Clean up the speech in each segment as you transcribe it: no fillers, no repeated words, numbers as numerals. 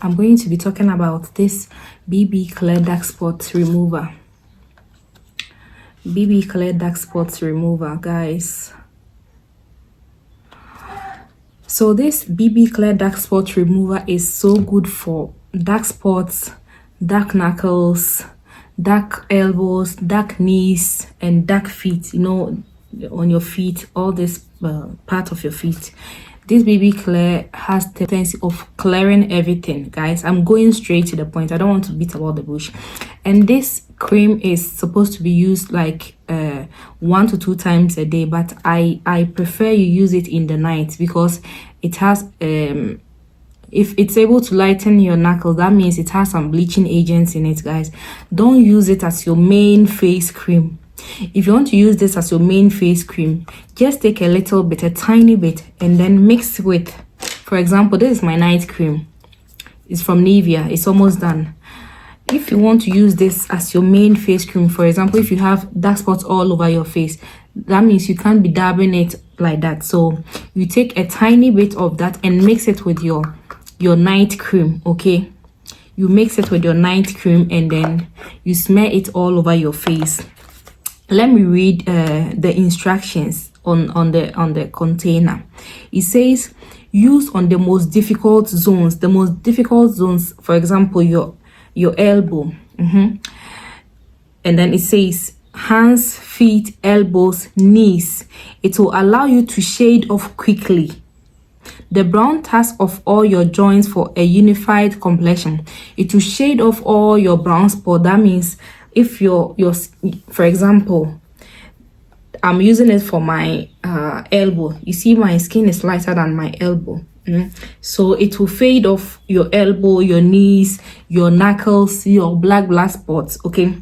I'm going to be talking about this BB Clear Dark Spot Remover. BB Clear Dark Spots Remover, guys. So this BB Clear Dark Spot Remover is so good for dark spots, dark knuckles, dark elbows, dark knees, and dark feet, you know, on your feet, all this part of your feet. This BB Clear has the tendency of clearing everything, guys. I'm going straight to the point. I don't want to beat about the bush. And this cream is supposed to be used like 1 to 2 times a day, but I prefer you use it in the night because it has if it's able to lighten your knuckles, that means it has some bleaching agents in it, guys. Don't use it as your main face cream. If you want to use this as your main face cream, just take a little bit, a tiny bit, and then mix with, for example, this is my night cream. It's from Nivea. It's almost done. If you want to use this as your main face cream, for example, if you have dark spots all over your face, that means you can't be dabbing it like that. So you take a tiny bit of that and mix it with your night cream, okay? You mix it with your night cream and then you smear it all over your face. Let me read the instructions on the container. It says use on the most difficult zones. The most difficult zones, for example, your elbow. And then it says hands, feet, elbows, knees. It will allow you to shade off quickly the brown task of all your joints for a unified complexion. It will shade off all your brown spots. That means if your for example, I'm using it for my elbow. You see my skin is lighter than my elbow. So it will fade off your elbow, your knees, your knuckles, your black spots, okay?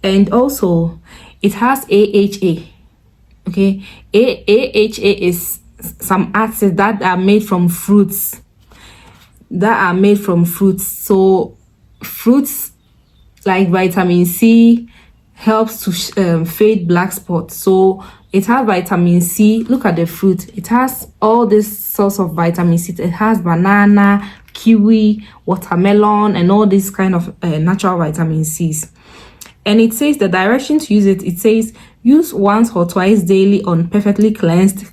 And also it has AHA, okay? AHA is some acids that are made from fruits. So fruits like vitamin C helps to fade black spots. So it has vitamin C. Look at the fruit. It has all this sorts of vitamin C. It has banana, kiwi, watermelon, and all these kind of natural vitamin C's. And it says the direction to use it. It says use once or twice daily on perfectly cleansed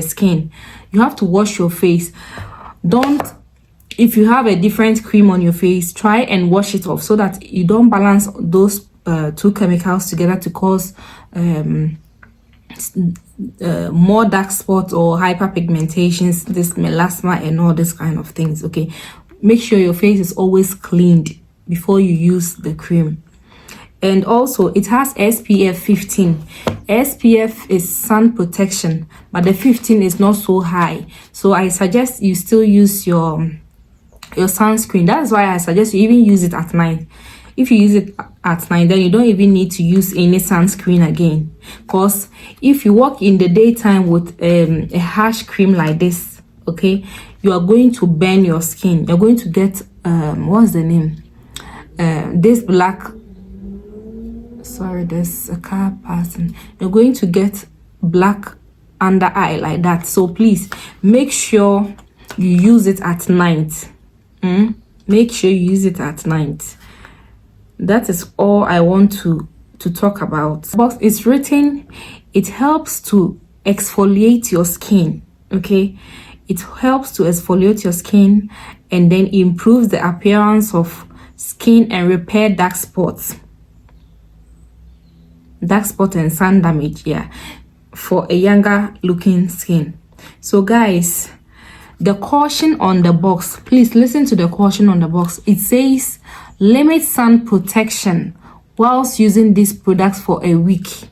skin. You have to wash your face. If you have a different cream on your face, try and wash it off so that you don't balance those 2 chemicals together to cause more dark spots or hyperpigmentations, this melasma and all these kind of things, okay? Make sure your face is always cleaned before you use the cream. And also it has SPF 15. SPF is sun protection, but the 15 is not so high, so I suggest you still use your sunscreen. That's why I suggest you even use it at night. If you use it at night, then you don't even need to use any sunscreen again, because if you walk in the daytime with a harsh cream like this, okay, you are going to burn your skin. You're going to get what's the name, this black, sorry, there's a car passing. You're going to get black under eye like that. So please make sure you use it at night. Make sure you use it at night. That is all I want to talk about. But it's written it helps to exfoliate your skin, okay? It helps to exfoliate your skin and then improves the appearance of skin and repair dark spots and sun damage, yeah, for a younger looking skin. So guys, the caution on the box, please listen to the caution on the box. It says limit sun protection whilst using these products for a week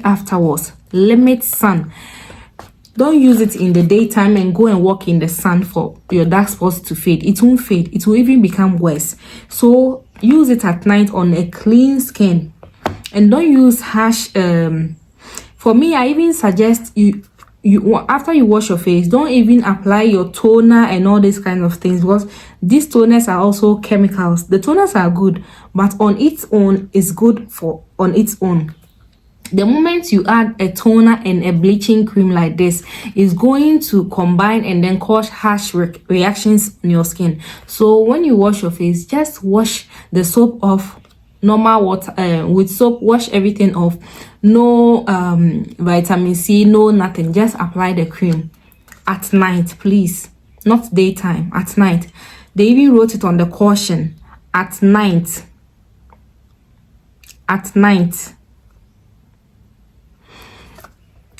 afterwards. Limit sun. Don't use it in the daytime and go and walk in the sun for your dark spots to fade. It won't fade. It will even become worse. So use it at night on a clean skin, and don't use harsh. For me, I even suggest you after you wash your face, don't even apply your toner and all these kind of things, because these toners are also chemicals. The toners are good, but on its own is good for on its own. The moment you add a toner and a bleaching cream like this, is going to combine and then cause harsh reactions in your skin. So when you wash your face, just wash the soap off, normal water, with soap, wash everything off. No vitamin C, no nothing. Just apply the cream at night, please. Not daytime, at night. They even wrote it on the caution, at night. At night.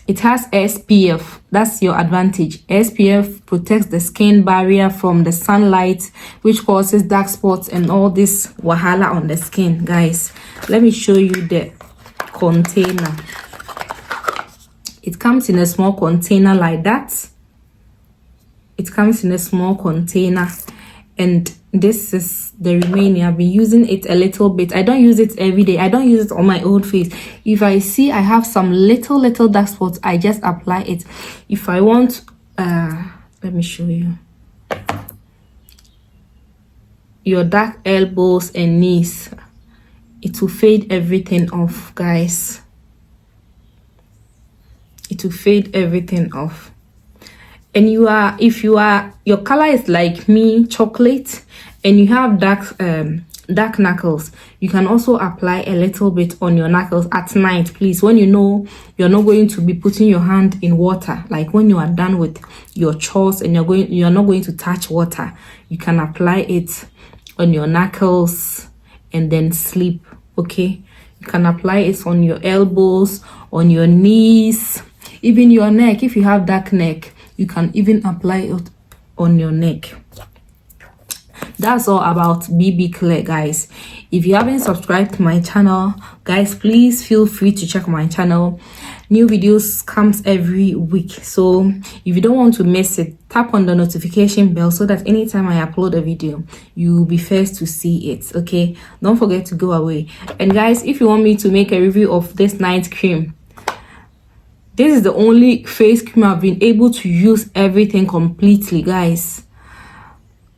It has SPF. That's your advantage. SPF protects the skin barrier from the sunlight, which causes dark spots and all this wahala on the skin. Guys, let me show you the container. It comes in a small container like that. It comes in a small container, and this is the remaining. I've been using it a little bit. I don't use it every day. I don't use it on my own face. If I see I have some little dark spots, I just apply it. If I want, let me show you, your dark elbows and knees, it will fade everything off, guys. It will fade everything off. And if your color is like me, chocolate, and you have dark knuckles, you can also apply a little bit on your knuckles at night, please. When you know you're not going to be putting your hand in water, like when you are done with your chores and you're not going to touch water, you can apply it on your knuckles and then sleep. Okay, you can apply it on your elbows, on your knees, even your neck. If you have dark neck, you can even apply it on your neck. That's all about BB Clear, guys. If you haven't subscribed to my channel, guys, please feel free to check my channel. New videos comes every week, so if you don't want to miss it, tap on the notification bell so that anytime I upload a video, you'll be first to see it. Okay, don't forget to go away. And guys, if you want me to make a review of this night cream, this is the only face cream I've been able to use everything completely, guys.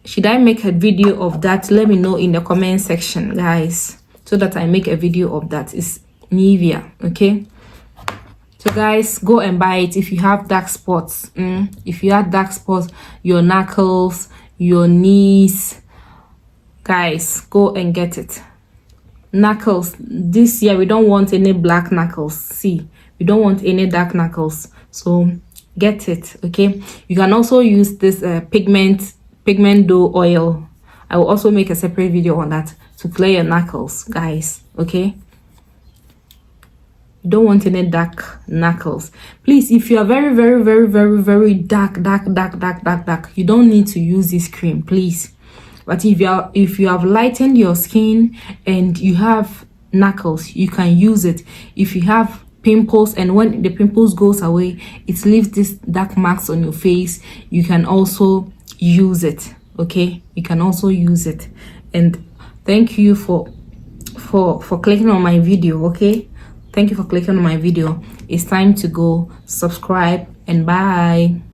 Should I make a video of that? Let me know in the comment section, guys, so that I make a video of that. It's Nivea, okay? So guys, go and buy it if you have dark spots. If you have dark spots, your knuckles, your knees, guys, go and get it. Knuckles, this year we don't want any black knuckles. See, we don't want any dark knuckles, so get it. Okay, you can also use this pigment dough oil. I will also make a separate video on that to clear your knuckles, guys. Okay, you don't want any dark knuckles, please. If you are very dark, you don't need to use this cream, please. But if you have lightened your skin and you have knuckles, you can use it. If you have pimples and when the pimples goes away, it leaves this dark marks on your face, you can also use it. Okay, you can also use it. And thank you for clicking on my video. Okay, thank you for clicking on my video. It's time to go. Subscribe and bye.